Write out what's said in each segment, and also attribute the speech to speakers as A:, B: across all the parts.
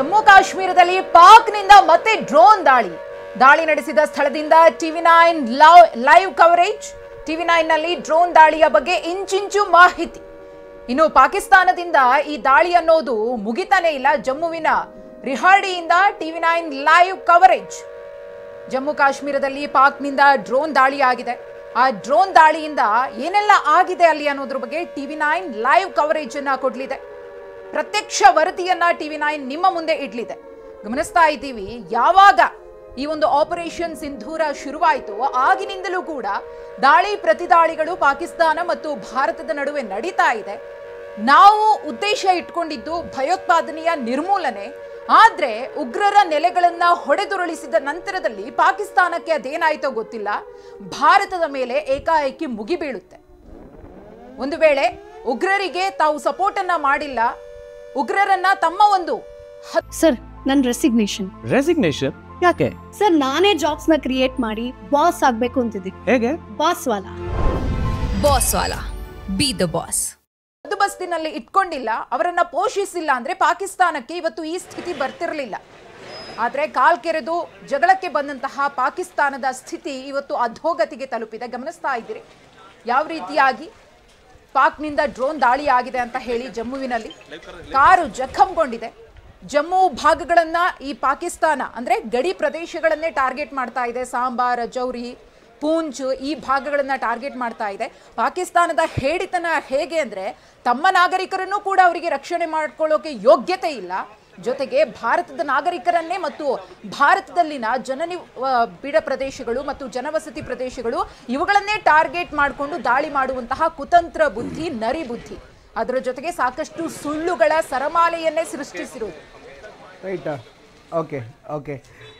A: ಜಮ್ಮು ಕಾಶ್ಮೀರದಲ್ಲಿ ಪಾಕ್ನಿಂದ ಮತ್ತೆ ಡ್ರೋನ್ ದಾಳಿ ನಡೆಸಿದ ಸ್ಥಳದಿಂದ ಟಿವಿ9 ಲೈವ್ ಕವರೇಜ್. ಟಿವಿ9 ನಲ್ಲಿ ಡ್ರೋನ್ ದಾಳಿಯ ಬಗ್ಗೆ ಇಂಚಿಂಚು ಮಾಹಿತಿ. ಇನ್ನು ಪಾಕಿಸ್ತಾನದಿಂದ ಈ ದಾಳಿ ಅನ್ನೋದು ಮುಗಿತಾನೆ ಇಲ್ಲ. ಜಮ್ಮುವಿನ ರಿಹಾಡಿಯಿಂದ ಟಿವಿ9 ಲೈವ್ ಕವರೇಜ್. ಜಮ್ಮು ಕಾಶ್ಮೀರದಲ್ಲಿ ಪಾಕ್ನಿಂದ ಡ್ರೋನ್ ದಾಳಿ ಆಗಿದೆ. ಆ ಡ್ರೋನ್ ದಾಳಿಯಿಂದ ಏನೆಲ್ಲ ಆಗಿದೆ ಅಲ್ಲಿ ಅನ್ನೋದ್ರ ಬಗ್ಗೆ ಟಿವಿ9 ಲೈವ್ ಕವರೇಜ್ ಅನ್ನ ಕೊಡ್ಲಿದೆ. ಪ್ರತ್ಯಕ್ಷ ವರದಿಯನ್ನ ಟಿವಿ9 ನಿಮ್ಮ ಮುಂದೆ ಇಡ್ಲಿದೆ. ಗಮನಿಸ್ತಾ ಇದ್ದೀವಿ, ಯಾವಾಗ ಈ ಒಂದು ಆಪರೇಷನ್ ಸಿಂಧೂರ ಶುರುವಾಯಿತು ಆಗಿನಿಂದಲೂ ಕೂಡ ದಾಳಿ ಪ್ರತಿದಾಳಿಗಳು ಪಾಕಿಸ್ತಾನ ಮತ್ತು ಭಾರತದ ನಡುವೆ ನಡೀತಾ ಇದೆ. ನಾವು ಉದ್ದೇಶ ಇಟ್ಕೊಂಡಿದ್ದು ಭಯೋತ್ಪಾದನೆಯ ನಿರ್ಮೂಲನೆ. ಆದ್ರೆ ಉಗ್ರರ ನೆಲೆಗಳನ್ನ ಹೊಡೆದುರುಳಿಸಿದ ನಂತರದಲ್ಲಿ ಪಾಕಿಸ್ತಾನಕ್ಕೆ ಅದೇನಾಯ್ತೋ ಗೊತ್ತಿಲ್ಲ, ಭಾರತದ ಮೇಲೆ ಏಕಾಏಕಿ ಮುಗಿಬೀಳುತ್ತೆ. ಒಂದು ವೇಳೆ ಉಗ್ರರಿಗೆ ತಾವು ಸಪೋರ್ಟ್ ಅನ್ನ ಮಾಡಿಲ್ಲ, ಉಗ್ರರನ್ನ ತಮ್ಮ ಒಂದು
B: ಸರ್ ನನ್ನ ರೆಸಿಗ್ನೇಷನ್
C: ಯಾಕೆ
B: ಸರ್? ನಾನೇ ಜಾಬ್ಸ್ ನ ಕ್ರಿಯೇಟ್ ಮಾಡಿ ಬಾಸ್ ಆಗ್ಬೇಕು ಅಂತಿದ್ದೀನಿ.
C: ಹೇಗೆ?
B: ಬಾಸ್ ವಾಲಾ
D: ಬಿ ದ ಬಾಸ್.
A: ಬಸ್ತಿನಲ್ಲಿ ಇಟ್ಕೊಂಡಿಲ್ಲ, ಅವರನ್ನ ಪೋಷಿಸಿಲ್ಲ ಅಂದ್ರೆ ಪಾಕಿಸ್ತಾನಕ್ಕೆ ಇವತ್ತು ಈ ಸ್ಥಿತಿ ಬರ್ತಿರಲಿಲ್ಲ. ಆದ್ರೆ ಕಾಲ್ಕೆರೆದು ಜಗಳಕ್ಕೆ ಬಂದಂತಹ ಪಾಕಿಸ್ತಾನದ ಸ್ಥಿತಿ ಇವತ್ತು ಅಧೋಗತಿಗೆ ತಲುಪಿದೆ. ಗಮನಿಸ್ತಾ ಇದ್ದೀರಿ ಯಾವ ರೀತಿಯಾಗಿ ಪಾಕ್ನಿಂದ ಡ್ರೋನ್ ದಾಳಿ ಆಗಿದೆ ಅಂತ ಹೇಳಿ. ಜಮ್ಮುವಿನಲ್ಲಿ ಕಾರು ಜಖಂಗೊಂಡಿದೆ. ಜಮ್ಮು ಭಾಗಗಳನ್ನ ಈ ಪಾಕಿಸ್ತಾನ ಅಂದ್ರೆ ಗಡಿ ಪ್ರದೇಶಗಳನ್ನೇ ಟಾರ್ಗೆಟ್ ಮಾಡ್ತಾ ಇದೆ. ಸಾಂಬಾ, ರಜೌರಿ, ಪೂಂಚ್ ಈ ಭಾಗಗಳನ್ನ ಟಾರ್ಗೆಟ್ ಮಾಡ್ತಾ ಇದೆ. ಪಾಕಿಸ್ತಾನದ ಹೇಡಿತನ ಹೇಗೆ ಅಂದ್ರೆ ತಮ್ಮ ನಾಗರಿಕರನ್ನು ಕೂಡ ಅವರಿಗೆ ರಕ್ಷಣೆ ಮಾಡ್ಕೊಳ್ಳೋಕೆ ಯೋಗ್ಯತೆ ಇಲ್ಲ. ಜೊತೆಗೆ ಭಾರತದ ನಾಗರಿಕರನ್ನೇ ಮತ್ತು ಭಾರತದಲ್ಲಿನ ಬಿಡ ಪ್ರದೇಶಗಳು ಮತ್ತು ಜನವಸತಿ ಪ್ರದೇಶಗಳು ಇವುಗಳನ್ನೇ ಟಾರ್ಗೆಟ್ ಮಾಡಿಕೊಂಡು ದಾಳಿ ಮಾಡುವಂತಹ ಕುತಂತ್ರ ಬುದ್ಧಿ, ನರಿ ಬುದ್ಧಿ. ಅದರ ಜೊತೆಗೆ ಸಾಕಷ್ಟು ಸುಳ್ಳುಗಳ ಸರಮಾಲೆಯನ್ನೇ ಸೃಷ್ಟಿಸಿರುವುದು.
C: Right, okay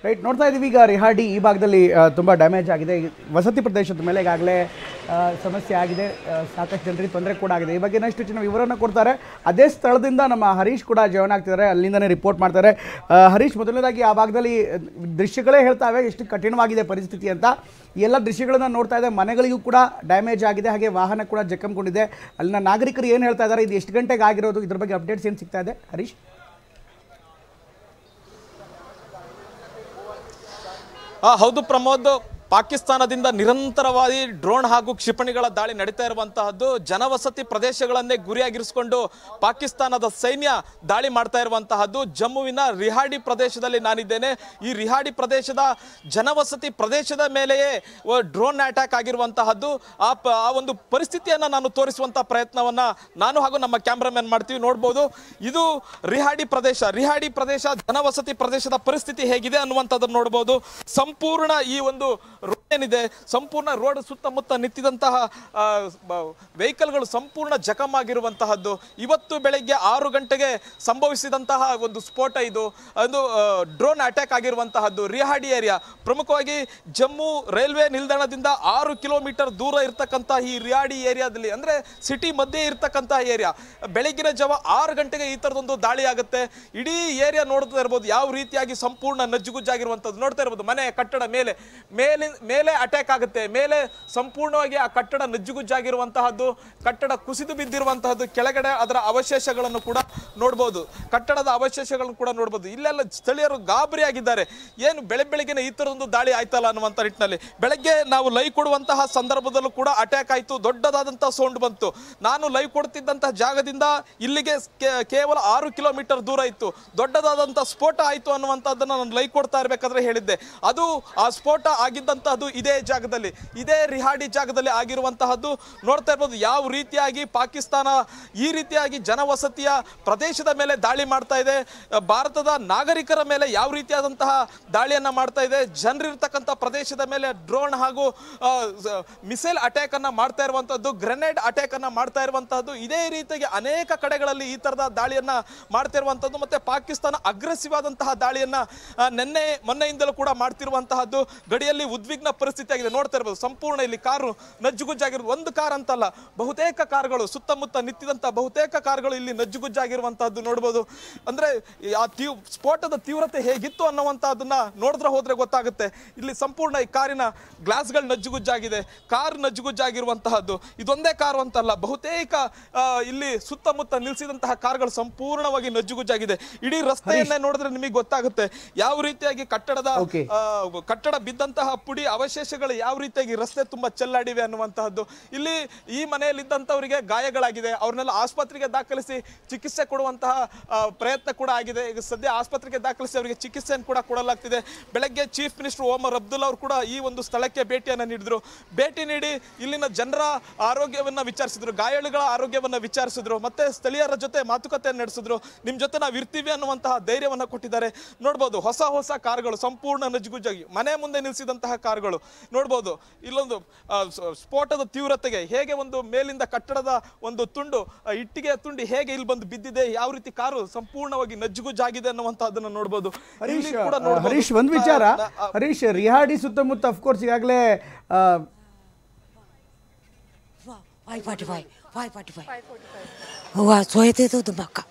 C: right. ನೋಡ್ತಾ ಇದ್ದೀವಿ ಈಗ ರಿಹಾಡಿ ಈ ಭಾಗದಲ್ಲಿ ತುಂಬ ಡ್ಯಾಮೇಜ್ ಆಗಿದೆ. ವಸತಿ ಪ್ರದೇಶದ ಮೇಲೆ ಈಗಾಗಲೇ ಸಮಸ್ಯೆ ಆಗಿದೆ. ಸಾಕಷ್ಟು ಜನರಿಗೆ ತೊಂದರೆ ಕೂಡ ಆಗಿದೆ. ಈ ಬಗ್ಗೆ ಇನ್ನಷ್ಟು ಹೆಚ್ಚಿನ ವಿವರವನ್ನು ಕೊಡ್ತಾರೆ. ಅದೇ ಸ್ಥಳದಿಂದ ನಮ್ಮ ಹರೀಶ್ ಕೂಡ ಜಾಯ್ನ್ ಆಗ್ತಿದ್ದಾರೆ, ಅಲ್ಲಿಂದನೇ ರಿಪೋರ್ಟ್ ಮಾಡ್ತಾರೆ. ಹರೀಶ್, ಮೊದಲನೇದಾಗಿ ಆ ಭಾಗದಲ್ಲಿ ದೃಶ್ಯಗಳೇ ಹೇಳ್ತಾವೆ ಎಷ್ಟು ಕಠಿಣವಾಗಿದೆ ಪರಿಸ್ಥಿತಿ ಅಂತ. ಎಲ್ಲ ದೃಶ್ಯಗಳನ್ನು ನೋಡ್ತಾ ಇದೆ, ಮನೆಗಳಿಗೂ ಕೂಡ ಡ್ಯಾಮೇಜ್ ಆಗಿದೆ, ಹಾಗೆ ವಾಹನ ಕೂಡ ಜಖಂಗೊಂಡಿದೆ. ಅಲ್ಲಿನ ನಾಗರಿಕರು ಏನು ಹೇಳ್ತಾ ಇದ್ದಾರೆ, ಇದು ಎಷ್ಟು ಗಂಟೆಗೆ ಆಗಿರೋದು, ಇದ್ರ ಬಗ್ಗೆ ಅಪ್ಡೇಟ್ಸ್ ಏನು ಸಿಗ್ತಾ ಇದೆ ಹರೀಶ್?
E: ಹೌದು ಪ್ರಮೋದ್, ಪಾಕಿಸ್ತಾನದಿಂದ ನಿರಂತರವಾಗಿ ಡ್ರೋನ್ ಹಾಗೂ ಕ್ಷಿಪಣಿಗಳ ದಾಳಿ ನಡೀತಾ ಇರುವಂತಹದ್ದು. ಜನವಸತಿ ಪ್ರದೇಶಗಳನ್ನೇ ಗುರಿಯಾಗಿರಿಸಿಕೊಂಡು ಪಾಕಿಸ್ತಾನದ ಸೈನ್ಯ ದಾಳಿ ಮಾಡ್ತಾ ಇರುವಂತಹದ್ದು. ಜಮ್ಮುವಿನ ರಿಹಾಡಿ ಪ್ರದೇಶದಲ್ಲಿ ನಾನಿದ್ದೇನೆ. ಈ ರಿಹಾಡಿ ಪ್ರದೇಶದ ಜನವಸತಿ ಪ್ರದೇಶದ ಮೇಲೆಯೇ ಡ್ರೋನ್ ಅಟ್ಯಾಕ್ ಆಗಿರುವಂತಹದ್ದು. ಆ ಒಂದು ಪರಿಸ್ಥಿತಿಯನ್ನು ನಾನು ತೋರಿಸುವಂತಹ ಪ್ರಯತ್ನವನ್ನ ನಾನು ಹಾಗೂ ನಮ್ಮ ಕ್ಯಾಮ್ರಾಮನ್ ಮಾಡ್ತೀವಿ. ನೋಡ್ಬೋದು, ಇದು ರಿಹಾಡಿ ಪ್ರದೇಶ ಜನವಸತಿ ಪ್ರದೇಶದ ಪರಿಸ್ಥಿತಿ ಹೇಗಿದೆ ಅನ್ನುವಂಥದ್ದನ್ನು ನೋಡ್ಬೋದು. ಸಂಪೂರ್ಣ ಈ ಒಂದು ರೋಡ್ ಏನಿದೆ, ಸಂಪೂರ್ಣ ರೋಡ್ ಸುತ್ತಮುತ್ತ ನಿಂತಿದಂತಹ ವೆಹಿಕಲ್ಗಳು ಸಂಪೂರ್ಣ ಜಖಮ್ ಆಗಿರುವಂತಹದ್ದು. ಇವತ್ತು ಬೆಳಗ್ಗೆ 6 ಗಂಟೆಗೆ ಸಂಭವಿಸಿದಂತಹ ಒಂದು ಸ್ಫೋಟ ಇದು. ಅದು ಡ್ರೋನ್ ಅಟ್ಯಾಕ್ ಆಗಿರುವಂತಹದ್ದು. ರಿಹಾಡಿ ಏರಿಯಾ ಪ್ರಮುಖವಾಗಿ ಜಮ್ಮು ರೈಲ್ವೆ ನಿಲ್ದಾಣದಿಂದ 6 ಕಿಲೋಮೀಟರ್ ದೂರ ಇರ್ತಕ್ಕಂಥ ಈ ರಿಹಾಡಿ ಏರಿಯಾದಲ್ಲಿ, ಅಂದ್ರೆ ಸಿಟಿ ಮಧ್ಯೆ ಇರ್ತಕ್ಕಂತಹ ಏರಿಯಾ, ಬೆಳಗಿನ ಜಾವ 6 ಗಂಟೆಗೆ ಈ ತರದೊಂದು ದಾಳಿ ಆಗುತ್ತೆ. ಇಡೀ ಏರಿಯಾ ನೋಡ್ತಾ ಇರ್ಬೋದು ಯಾವ ರೀತಿಯಾಗಿ ಸಂಪೂರ್ಣ ನಜ್ಜುಗುಜ್ಜಾಗಿರುವಂತದ್ದು. ನೋಡ್ತಾ ಇರ್ಬೋದು, ಮನೆ ಕಟ್ಟಡ ಮೇಲೆ ಅಟ್ಯಾಕ್ ಆಗುತ್ತೆ. ಮೇಲೆ ಸಂಪೂರ್ಣವಾಗಿ ಆ ಕಟ್ಟಡ ನಜ್ಜುಗುಜ್ಜಾಗಿರುವಂತಹದ್ದು, ಕಟ್ಟಡ ಕುಸಿದು ಬಿದ್ದಿರುವಂತಹದ್ದು. ಕೆಳಗಡೆ ಅದರ ಅವಶೇಷಗಳನ್ನು ಕೂಡ ನೋಡ್ಬೋದು, ಕಟ್ಟಡದ ಅವಶೇಷಗಳನ್ನು ಕೂಡ ನೋಡ್ಬೋದು. ಇಲ್ಲೆಲ್ಲ ಸ್ಥಳೀಯರು ಗಾಬರಿ ಆಗಿದ್ದಾರೆ. ಏನು ಬೆಳಗ್ಗೆನೆ ಈ ತರದೊಂದು ದಾಳಿ ಆಯ್ತಲ್ಲ ಅನ್ನುವಂಥ ನಿಟ್ಟಿನಲ್ಲಿ. ಬೆಳಗ್ಗೆ ನಾವು ಲೈವ್ ಕೊಡುವಂತಹ ಸಂದರ್ಭದಲ್ಲೂ ಕೂಡ ಅಟ್ಯಾಕ್ ಆಯಿತು, ದೊಡ್ಡದಾದಂತಹ ಸೌಂಡ್ ಬಂತು. ನಾನು ಲೈವ್ ಕೊಡ್ತಿದ್ದಂತಹ ಜಾಗದಿಂದ ಇಲ್ಲಿಗೆ ಕೇವಲ 6 ಕಿಲೋಮೀಟರ್ ದೂರ ಇತ್ತು. ದೊಡ್ಡದಾದಂತಹ ಸ್ಫೋಟ ಆಯಿತು ಅನ್ನುವಂಥದ್ದನ್ನು ನಾನು ಲೈವ್ ಕೊಡ್ತಾ ಇರಬೇಕಾದ್ರೆ ಹೇಳಿದ್ದೆ. ಅದು ಆ ಸ್ಫೋಟ ಆಗಿದ್ದಂತಹದ್ದು ಇದೇ ಜಾಗದಲ್ಲಿ, ಇದೇ ರಿಹಾಡಿ ಜಾಗದಲ್ಲಿ ಆಗಿರುವಂತಹದ್ದು. ನೋಡ್ತಾ ಇರ್ಬೋದು ಯಾವ ರೀತಿಯಾಗಿ ಪಾಕಿಸ್ತಾನ ಈ ರೀತಿಯಾಗಿ ಜನವಸತಿಯ ಪ್ರದೇಶದ ಮೇಲೆ ದಾಳಿ ಮಾಡ್ತಾ ಇದೆ, ಭಾರತದ ನಾಗರಿಕರ ಮೇಲೆ ಯಾವ ರೀತಿಯಾದಂತಹ ದಾಳಿಯನ್ನ ಮಾಡ್ತಾ ಇದೆ, ಜನರಿರ್ತಕ್ಕಂಥ ಪ್ರದೇಶದ ಮೇಲೆ ಡ್ರೋನ್ ಹಾಗೂ ಮಿಸೈಲ್ ಅಟ್ಯಾಕ್ ಅನ್ನ ಮಾಡ್ತಾ ಇರುವಂತಹದ್ದು, ಗ್ರೆನೇಡ್ ಅಟ್ಯಾಕ್ ಅನ್ನ ಮಾಡ್ತಾ ಇರುವಂತಹದ್ದು. ಇದೇ ರೀತಿಯಾಗಿ ಅನೇಕ ಕಡೆಗಳಲ್ಲಿ ಈ ತರದ ದಾಳಿಯನ್ನ ಮಾಡ್ತಾ ಇರುವಂತಹದ್ದು. ಮತ್ತೆ ಪಾಕಿಸ್ತಾನ ಅಗ್ರೆಸಿವ್ ಆದಂತಹ ದಾಳಿಯನ್ನ ಮೊನ್ನೆಯಿಂದಲೂ ಕೂಡ ಮಾಡ್ತಿರುವಂತಹದ್ದು. ಗಡಿಯಲ್ಲಿ ಉದ್ವಿಗ್ನ ಪರಿಸ್ಥಿತಿ ಆಗಿದೆ. ನೋಡ್ತಾ ಇರ್ಬೋದು ಸಂಪೂರ್ಣ ಇಲ್ಲಿ ಕಾರು ನಜ್ಜುಗುಜ್ಜಾಗಿರೋದು. ಒಂದು ಕಾರ್ ಅಂತಲ್ಲ, ಬಹುತೇಕ ಕಾರ್ಗಳು ಸುತ್ತಮುತ್ತ ನಿಂತಿದಂತ ಬಹುತೇಕ ಕಾರ್ಗಳು ಇಲ್ಲಿ ನಜ್ಜುಗುಜ್ಜಾಗಿರುವಂತಹದ್ದು ನೋಡ್ಬೋದು. ಅಂದ್ರೆ ಆ ಸ್ಫೋಟದ ತೀವ್ರತೆ ಹೇಗಿತ್ತು ಅನ್ನುವಂತಹದನ್ನ ನೋಡಿದ್ರೆ ಹೋದ್ರೆ ಗೊತ್ತಾಗುತ್ತೆ. ಇಲ್ಲಿ ಸಂಪೂರ್ಣ ಈ ಕಾರಿನ ಗ್ಲಾಸ್ಗಳು ನಜ್ಜುಗುಜ್ಜಾಗಿದೆ, ಕಾರ್ ನಜ್ಜುಗುಜ್ಜಾಗಿರುವಂತಹದ್ದು. ಇದೊಂದೇ ಕಾರು ಅಂತಲ್ಲ, ಬಹುತೇಕ ಇಲ್ಲಿ ಸುತ್ತಮುತ್ತ ನಿಲ್ಸಿದಂತಹ ಕಾರ್ಗಳು ಸಂಪೂರ್ಣವಾಗಿ ನಜ್ಜುಗುಜ್ಜಾಗಿದೆ. ಇಡೀ ರಸ್ತೆಯನ್ನೇ ನೋಡಿದ್ರೆ ನಿಮಗೆ ಗೊತ್ತಾಗುತ್ತೆ ಯಾವ ರೀತಿಯಾಗಿ ಕಟ್ಟಡ ಬಿದ್ದಂತಹ ಪುಡಿ ಅವಶೇಷಗಳು ಯಾವ ರೀತಿಯಾಗಿ ರಸ್ತೆ ತುಂಬಾ ಚೆಲ್ಲಾಡಿವೆ ಅನ್ನುವಂತಹದ್ದು. ಇಲ್ಲಿ ಈ ಮನೆಯಲ್ಲಿದ್ದಂಥವರಿಗೆ ಗಾಯಗಳಾಗಿದೆ, ಅವ್ರನ್ನೆಲ್ಲ ಆಸ್ಪತ್ರೆಗೆ ದಾಖಲಿಸಿ ಚಿಕಿತ್ಸೆ ಕೊಡುವಂತಹ ಪ್ರಯತ್ನ ಕೂಡ ಆಗಿದೆ. ಈಗ ಸದ್ಯ ಆಸ್ಪತ್ರೆಗೆ ದಾಖಲಿಸಿ ಅವರಿಗೆ ಚಿಕಿತ್ಸೆಯನ್ನು ಕೂಡ ಕೊಡಲಾಗ್ತಿದೆ. ಬೆಳಗ್ಗೆ ಚೀಫ್ ಮಿನಿಸ್ಟರ್ ಓಮರ್ ಅಬ್ದುಲ್ಲಾ ಅವರು ಕೂಡ ಈ ಒಂದು ಸ್ಥಳಕ್ಕೆ ಭೇಟಿಯನ್ನು ನೀಡಿದ್ರು. ಭೇಟಿ ನೀಡಿ ಇಲ್ಲಿನ ಜನರ ಆರೋಗ್ಯವನ್ನ ವಿಚಾರಿಸಿದ್ರು, ಗಾಯಾಳುಗಳ ಆರೋಗ್ಯವನ್ನ ವಿಚಾರಿಸಿದ್ರು, ಮತ್ತೆ ಸ್ಥಳೀಯರ ಜೊತೆ ಮಾತುಕತೆ ನಡೆಸಿದ್ರು. ನಿಮ್ ಜೊತೆ ನಾವು ಇರ್ತೀವಿ ಅನ್ನುವಂತಹ ಧೈರ್ಯವನ್ನ ಕೊಟ್ಟಿದ್ದಾರೆ. ನೋಡ್ಬೋದು ಹೊಸ ಹೊಸ ಕಾರ್ಗಳು ಸಂಪೂರ್ಣ ನಜ್ಜುಗುಜ್ಜಾಗಿ ಮನೆ ಮುಂದೆ ನಿಲ್ಲಿಸಿದಂತಹ ಕಾರ್ಗಳು ನೋಡ್ಬೋದು. ಇಲ್ಲೊಂದು ಸ್ಫೋಟದ ತೀವ್ರತೆಗೆ ಹೇಗೆ ಒಂದು ಮೇಲಿಂದ ಕಟ್ಟಡದ ಒಂದು ತುಂಡು ಇಟ್ಟಿಗೆ ತುಂಡಿ ಹೇಗೆ ಇಲ್ಲಿ ಬಂದು ಬಿದ್ದಿದೆ, ಯಾವ ರೀತಿ ಕಾರು ಸಂಪೂರ್ಣವಾಗಿ ನಜ್ಜುಗುಜ್ಜಾಗಿದೆ ಅನ್ನುವಂತಹದನ್ನ ನೋಡ್ಬೋದು.
C: ಹರೀಶ್ ಒಂದು ವಿಚಾರ, ಹರೀಶ್ ರಿಹಾಡಿ ಸುತ್ತಮುತ್ತ ಅಫ್ಕೋರ್ಸ್ ಈಗಾಗಲೇ
D: 545 हुआ, सोए थे तो धमाका।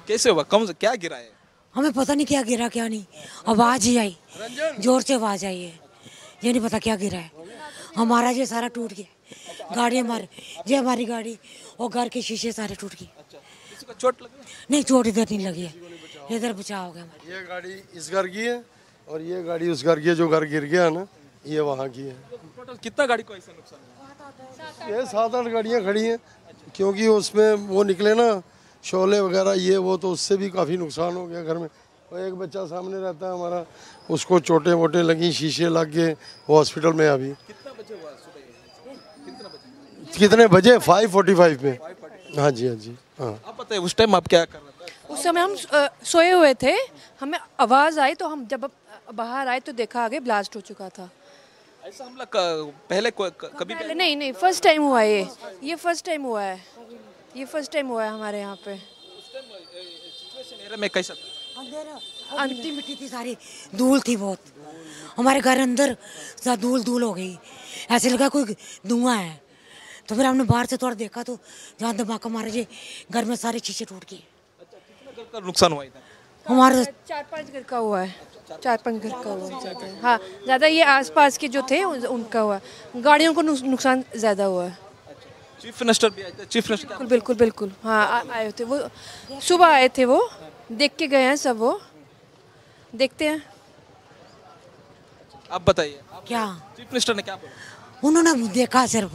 E: कैसे हुआ? कम से क्या गिरा है?
D: हमें पता नहीं क्या गिरा क्या नहीं, आवाज ही आई, जोर से आवाज आई है, ये नहीं पता क्या गिरा है। हमारा ये सारा टूट गया, गाड़ी हमारी गाड़ी और घर के शीशे सारे टूट गए।
E: किसी को चोट लगी?
D: नहीं, चोट इधर नहीं लगी है, इधर बचाव हो गया हमारा।
F: ये गाड़ी इस घर की है और ये गाड़ी उस घर की है, जो घर गिर गया ना ये वहाँ की है।
E: टोटल कितना गाड़ी को ऐसा नुकसान हुआ?
F: ये 7-8 गाड़ियाँ खड़ी हैं, क्योंकि उसमें वो निकले ना शोले वगैरह ये वो, तो उससे भी काफ़ी नुकसान हो गया घर में। और एक बच्चा सामने रहता है हमारा, उसको चोटें वोटें लगी, शीशे लग गए, वो हॉस्पिटल में अभी।
E: कितना बजे हुआ सुबह?
F: कितने बजे? 5:45 में। हाँ जी, हाँ जी, हाँ।
E: आप बताइए उस टाइम आप क्या कर रहे थे?
G: उस समय हम सोए हुए थे, हमें आवाज़ आई तो हम जब बाहर आए तो देखा आगे ब्लास्ट हो चुका था।
E: ऐसा हमला पहले कभी
G: पहले नहीं, फर्स्ट टाइम हुआ ये फर्स्ट टाइम हुआ है, ये फर्स्ट टाइम हुआ है हमारे यहाँ पे।
E: सिचुएशन एरिया में कैसा था?
D: मिट्टी मिट्टी थी सारी, धूल थी बहुत, हमारे घर अंदर धूल हो गई, ऐसे लगा कोई धुआं है। तो फिर हमने बाहर से थोड़ा देखा तो जहाँ धमाका मारा जी घर में सारे शीशे टूट गए।
E: कितना घर का नुकसान हुआ इधर?
D: हमारे
G: 4-5 घर का हुआ है, 4-5 घर का हुआ ज़्यादा। हाँ, ज़्यादा ये आसपास के जो थे उनका हुआ, गाड़ियों को नुकसान ज़्यादा हुआ है।
E: चीफ मिनिस्टर भी आए थे? चीफ मिनिस्टर
G: बिल्कुल हाँ आए थे, वो सुबह आए थे, वो देख के गए हैं सब, वो देखते हैं।
E: आप बताइए
D: क्या
E: चीफ मिनिस्टर ने क्या बोला?
D: उन्होंने देखा, सिर्फ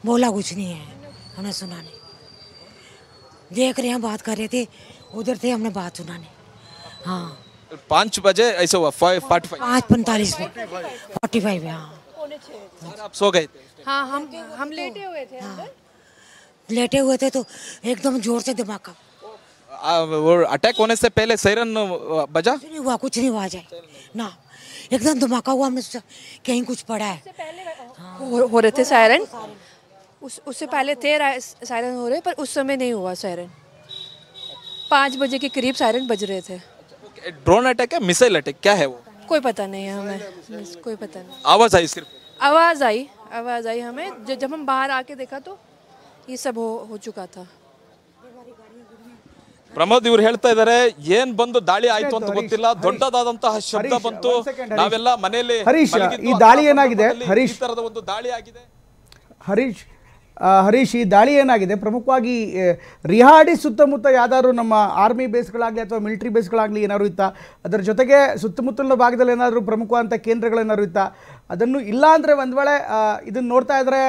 D: बोला कुछ नहीं है, हमने सुना नहीं। देख रहे हैं, बात कर रहे थे, उधर थे, हमने बात सुना नहीं। हाँ
E: 5 बजे ऐसा हुआ, 5:45
D: 5:45 में 45 हाँ।
E: आप सो गए थे?
G: हाँ, हम लेटे हुए थे अंदर।
D: लेटे हुए थे तो एकदम जोर से धमाका।
E: वो अटैक होने से पहले सायरन बजा?
D: कुछ नहीं हुआ, कुछ नहीं हुआ जाए ना, एकदम धमाका हुआ, हमने सोचा कहीं कुछ पड़ा है।
G: हो रहे थे सायरन, उससे पहले थे सायरन हो रहे, पर उस समय नहीं हुआ सायरन। 5 बजे के करीब सायरन बज रहे थे।
E: ड्रोन अटैक है, मिसाइल अटैक क्या है वो?
G: कोई पता नहीं है हमें, कोई पता नहीं।
E: आवाज आई सिर्फ?
G: आवाज़ आई हमें, जब हम बाहर आके देखा तो ये सब हो चुका था।
E: ಪ್ರಮೋದ್ ಇವರು ಹೇಳ್ತಾ ಇದ್ದಾರೆ ಏನ್ ಬಂದು ದಾಳಿ ಆಯ್ತು ಅಂತ ಗೊತ್ತಿಲ್ಲ, ದೊಡ್ಡದಾದಂತಹ ಶಬ್ದ ಬಂತು, ನಾವೆಲ್ಲ ಮನೆಯಲ್ಲಿ
C: ಹರೀಶ್ ಈ ದಾಳಿ ಏನಾಗಿದೆ? ಹರೀಶ್
E: ತರದ ಒಂದು ದಾಳಿ ಆಗಿದೆ.
C: ಹರೀಶ್ ಈ ದಾಳಿ ಏನಾಗಿದೆ ಪ್ರಮುಖವಾಗಿ ರಿಹಾಡಿ ಸುತ್ತಮುತ್ತ ಯಾವ್ದಾದ್ರು ನಮ್ಮ ಆರ್ಮಿ ಬೇಸ್ಗಳಾಗಲಿ ಅಥವಾ ಮಿಲಿಟರಿ ಬೇಸ್ಗಳಾಗಲಿ ಏನಾದ್ರು ಇತ್ತಾ? ಅದರ ಜೊತೆಗೆ ಸುತ್ತಮುತ್ತಲಿನ ಭಾಗದಲ್ಲಿ ಏನಾದರೂ ಪ್ರಮುಖವಾದಂಥ ಕೇಂದ್ರಗಳೇನಾದ್ರು ಇತ್ತಾ? ಅದನ್ನು ಇಲ್ಲ ಅಂದರೆ ಒಂದು ವೇಳೆ ಇದನ್ನು ನೋಡ್ತಾ ಇದ್ದರೆ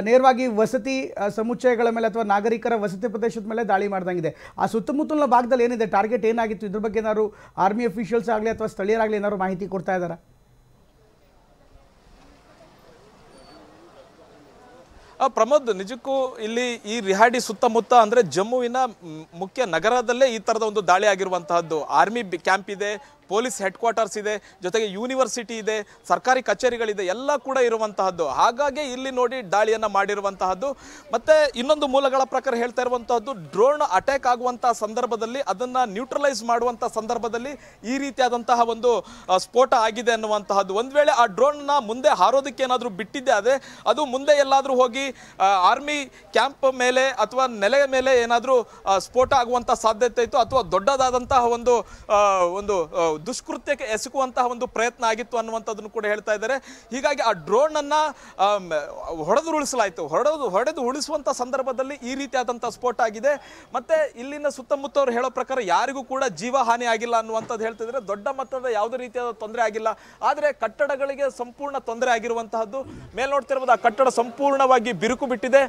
C: ನೇರವಾಗಿ ವಸತಿ ಸಮುಚ್ಚಯಗಳ ಮೇಲೆ ಅಥವಾ ನಾಗರಿಕರ ವಸತಿ ಪ್ರದೇಶದ ಮೇಲೆ ದಾಳಿ ಮಾಡ್ದಂಗಿದೆ. ಆ ಸುತ್ತಮುತ್ತಲಿನ ಭಾಗದಲ್ಲಿ ಏನಿದೆ, ಟಾರ್ಗೆಟ್ ಏನಾಗಿತ್ತು, ಇದ್ರ ಬಗ್ಗೆ ಏನಾದ್ರು ಆರ್ಮಿ ಅಫಿಷಿಯಲ್ಸ್ ಆಗಲಿ ಅಥವಾ ಸ್ಥಳೀಯರಾಗಲಿ ಏನಾದ್ರು ಮಾಹಿತಿ ಕೊಡ್ತಾ ಇದ್ದಾರಾ?
E: ಪ್ರಮೋದ್, ನಿಜಕ್ಕೂ ಇಲ್ಲಿ ಈ ರಿಹಾಡಿ ಸುತ್ತಮುತ್ತ ಅಂದ್ರೆ ಜಮ್ಮುವಿನ ಮುಖ್ಯ ನಗರದಲ್ಲೇ ಈ ತರದ ಒಂದು ದಾಳಿ ಆಗಿರುವಂತಹದ್ದು. ಆರ್ಮಿ ಕ್ಯಾಂಪ್ ಇದೆ, ಪೊಲೀಸ್ ಹೆಡ್ ಕ್ವಾರ್ಟರ್ಸ್ ಇದೆ, ಜೊತೆಗೆ ಯೂನಿವರ್ಸಿಟಿ ಇದೆ, ಸರ್ಕಾರಿ ಕಚೇರಿಗಳಿದೆ, ಎಲ್ಲ ಕೂಡ ಇರುವಂತಹದ್ದು. ಹಾಗಾಗಿ ಇಲ್ಲಿ ನೋಡಿ ದಾಳಿಯನ್ನ ಮಾಡಿರುವಂತಹದ್ದು. ಮತ್ತೆ ಇನ್ನೊಂದು ಮೂಲಗಳ ಪ್ರಕಾರ ಹೇಳ್ತಾ ಇರುವಂತಹದ್ದು, ಡ್ರೋನ್ ಅಟ್ಯಾಕ್ ಆಗುವಂತಹ ಸಂದರ್ಭದಲ್ಲಿ ಅದನ್ನ ನ್ಯೂಟ್ರಲೈಸ್ ಮಾಡುವಂತಹ ಸಂದರ್ಭದಲ್ಲಿ ಈ ರೀತಿಯಾದಂತಹ ಒಂದು ಸ್ಫೋಟ ಆಗಿದೆ ಅನ್ನುವಂತಹದ್ದು. ಒಂದ್ ವೇಳೆ ಆ ಡ್ರೋನ್ ನ ಮುಂದೆ ಹಾರೋದಕ್ಕೆ ಏನಾದ್ರೂ ಬಿಟ್ಟಿದ್ದೆ ಆದ್ರೆ ಅದು ಮುಂದೆ ಎಲ್ಲಾದ್ರೂ ಹೋಗಿ ಆರ್ಮಿ ಕ್ಯಾಂಪ್ ಮೇಲೆ ಅಥವಾ ನೆಲೆಯ ಮೇಲೆ ಏನಾದ್ರೂ ಸ್ಫೋಟ ಆಗುವಂತಹ ಸಾಧ್ಯತೆ ಇತ್ತು, ಅಥವಾ ದೊಡ್ಡದಾದಂತಹ ಒಂದು ದುಷ್ಕೃತ್ಯಕ್ಕೆ ಎಸಗುವಂತಹ ಒಂದು ಪ್ರಯತ್ನ ಆಗಿತ್ತು ಅನ್ನುವಂಥದ್ದನ್ನು ಕೂಡ ಹೇಳ್ತಾ ಇದ್ದಾರೆ. ಹೀಗಾಗಿ ಆ ಡ್ರೋನ್ ಅನ್ನ ಹೊಡೆದು ಉಳಿಸುವಂತಹ ಸಂದರ್ಭದಲ್ಲಿ ಈ ರೀತಿಯಾದಂತಹ ಸ್ಫೋಟ ಆಗಿದೆ. ಮತ್ತೆ ಇಲ್ಲಿನ ಸುತ್ತಮುತ್ತವರು ಹೇಳೋ ಪ್ರಕಾರ ಯಾರಿಗೂ ಕೂಡ ಜೀವ ಹಾನಿ ಆಗಿಲ್ಲ ಅನ್ನುವಂಥದ್ದು ಹೇಳ್ತಿದ್ರೆ. ದೊಡ್ಡ ಮಟ್ಟದ ಯಾವುದೇ ರೀತಿಯಾದ ತೊಂದರೆ ಆಗಿಲ್ಲ, ಆದರೆ ಕಟ್ಟಡಗಳಿಗೆ ಸಂಪೂರ್ಣ ತೊಂದರೆ ಆಗಿರುವಂತಹದ್ದು. ಮೇಲ್ ನೋಡ್ತಿರ್ಬೋದು, ಆ ಕಟ್ಟಡ ಸಂಪೂರ್ಣವಾಗಿ ಬಿರುಕು ಬಿಟ್ಟಿದೆ.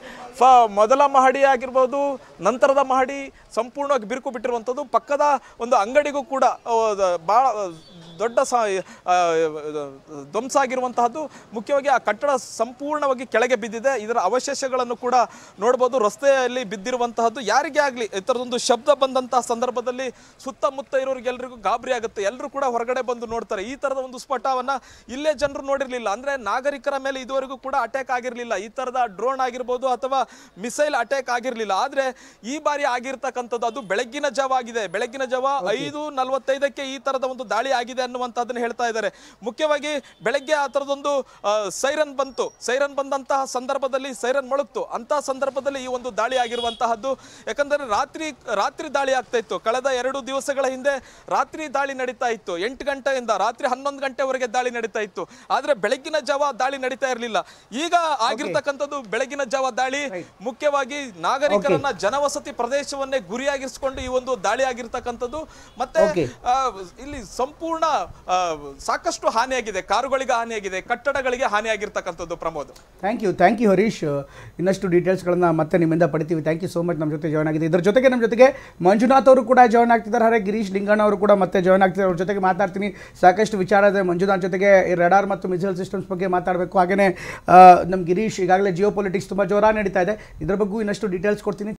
E: ಮೊದಲ ಮಹಡಿ ಆಗಿರ್ಬೋದು, ನಂತರದ ಮಹಡಿ ಸಂಪೂರ್ಣವಾಗಿ ಬಿರುಕು ಬಿಟ್ಟಿರುವಂಥದ್ದು. ಪಕ್ಕದ ಒಂದು ಅಂಗಡಿಗೂ ಕೂಡ ಬಹಳ ದೊಡ್ಡ ಧ್ವಂಸ ಆಗಿರುವಂತಹದ್ದು. ಮುಖ್ಯವಾಗಿ ಆ ಕಟ್ಟಡ ಸಂಪೂರ್ಣವಾಗಿ ಕೆಳಗೆ ಬಿದ್ದಿದೆ. ಇದರ ಅವಶೇಷಗಳನ್ನು ಕೂಡ ನೋಡ್ಬೋದು. ರಸ್ತೆಯಲ್ಲಿ ಬಿದ್ದಿರುವಂತಹದ್ದು. ಯಾರಿಗೇ ಆಗಲಿ ಈ ಥರದೊಂದು ಶಬ್ದ ಬಂದಂತಹ ಸಂದರ್ಭದಲ್ಲಿ ಸುತ್ತಮುತ್ತ ಇರೋರಿಗೆಲ್ಲರಿಗೂ ಗಾಬರಿ ಆಗುತ್ತೆ. ಎಲ್ಲರೂ ಕೂಡ ಹೊರಗಡೆ ಬಂದು ನೋಡ್ತಾರೆ. ಈ ಥರದ ಒಂದು ಸ್ಫೋಟವನ್ನ ಇಲ್ಲೇ ಜನರು ನೋಡಿರಲಿಲ್ಲ. ಅಂದ್ರೆ ನಾಗರಿಕರ ಮೇಲೆ ಇದುವರೆಗೂ ಕೂಡ ಅಟ್ಯಾಕ್ ಆಗಿರಲಿಲ್ಲ. ಈ ಥರದ ಡ್ರೋನ್ ಆಗಿರ್ಬೋದು ಅಥವಾ ಮಿಸೈಲ್ ಅಟ್ಯಾಕ್ ಆಗಿರಲಿಲ್ಲ. ಆದರೆ ಈ ಬಾರಿ ಆಗಿರ್ತಕ್ಕಂಥದ್ದು ಅದು ಬೆಳಗ್ಗಿನ ಜಾವ ಆಗಿದೆ. ಬೆಳಗ್ಗಿನ ಜಾವ 5:45ಕ್ಕೆ ಈ ಥರದ ಒಂದು ದಾಳಿ ಆಗಿದೆ ಅನ್ನುವಂಥದ್ದನ್ನು ಹೇಳ್ತಾ ಇದ್ದಾರೆ. ಮುಖ್ಯವಾಗಿ ಬೆಳಗ್ಗೆ ಆ ಥರದೊಂದು ಸೈರನ್ ಬಂತು. ಸೈರನ್ ಬಂದಂತಹ ಸಂದರ್ಭದಲ್ಲಿ ಸೈರನ್ ಮೊಳಗ್ತು. ಅಂತಹ ಸಂದರ್ಭದಲ್ಲಿ ಈ ಒಂದು ದಾಳಿ ಆಗಿರುವಂತಹದ್ದು. ಯಾಕಂದರೆ ರಾತ್ರಿ ದಾಳಿ ಆಗ್ತಾ ಇತ್ತು. ಕಳೆದ 2 ದಿವಸಗಳ ಹಿಂದೆ ರಾತ್ರಿ ದಾಳಿ ನಡೀತಾ ಇತ್ತು. 8 ಗಂಟೆಯಿಂದ ರಾತ್ರಿ 11 ಗಂಟೆವರೆಗೆ ದಾಳಿ ನಡೀತಾ ಇತ್ತು. ಆದ್ರೆ ಬೆಳಗ್ಗಿನ ಜಾವ ದಾಳಿ ನಡೀತಾ ಇರಲಿಲ್ಲ. ಈಗ ಆಗಿರ್ತಕ್ಕಂಥದ್ದು ಬೆಳಗಿನ ಜಾವ ದಾಳಿ. ಮುಖ್ಯವಾಗಿ ನಾಗರಿಕರನ್ನ, ಜನವಸತಿ ಪ್ರದೇಶವನ್ನೇ ಗುರಿಯಾಗಿರಿಸಿಕೊಂಡು ಈ ಒಂದು ದಾಳಿ ಆಗಿರ್ತಕ್ಕಂಥದ್ದು. ಮತ್ತೆ ಇಲ್ಲಿ ಸಂಪೂರ್ಣ ಸಾಕಷ್ಟು ಹಾನಿಯಾಗಿದೆ. ಕಾರುಗಳಿಗೆ ಹಾನಿಯಾಗಿದೆ, ಕಟ್ಟಡಗಳಿಗೆ ಹಾನಿಯಾಗಿರ್ತಕ್ಕಂಥದ್ದು. Pramod,
C: thank you Harish. ಇನ್ನಷ್ಟು ಡೀಟೇಲ್ಸ್ಗಳನ್ನ ಮತ್ತೆ ನಿಮ್ಮಿಂದ ಪಡಿತೀವಿ. ಥ್ಯಾಂಕ್ ಯು ಸೋ ಮಚ್ ನಮ್ಮ ಜೊತೆ ಜಾಯ್ನ್ ಆಗಿದೆ. ಇದ್ರ ಜೊತೆಗೆ ನಮ್ಮ ಜೊತೆಗೆ ಮಂಜುನಾಥ್ ಅವರು ಕೂಡ ಜಾಯ್ನ್ ಆಗ್ತಿದ್ದಾರೆ. ಹಾಗೆ ಗಿರೀಶ್ ಲಿಂಗಣ್ಣ ಅವರು ಕೂಡ ಮತ್ತೆ ಜಾಯ್ನ್ ಆಗ್ತಿದ್ದಾರೆ. ಅವ್ರ ಜೊತೆಗೆ ಮಾತಾಡ್ತೀನಿ. ಸಾಕಷ್ಟು ವಿಚಾರ ಇದೆ. ಮಂಜುನಾಥ್ ಜೊತೆಗೆ ಈ ರೆಡಾರ್ ಮತ್ತು ಮಿಸೈಲ್ ಸಿಸ್ಟಮ್ಸ್ ಬಗ್ಗೆ ಮಾತಾಡಬೇಕು. ಹಾಗೆಯೇ ನಮ್ಮ ಗಿರೀಶ್ ಈಗಾಗಲೇ ಜಿಯೋ ಪೊಲಿಟಿಕ್ಸ್ ತುಂಬ ಜೋರಾಗಿ ನಡೀತಾ ಇದೆ. ಇದ್ರ ಬಗ್ಗೂ ಇನ್ನಷ್ಟು ಡೀಟೇಲ್ಸ್ ಕೊಡ್ತೀನಿ.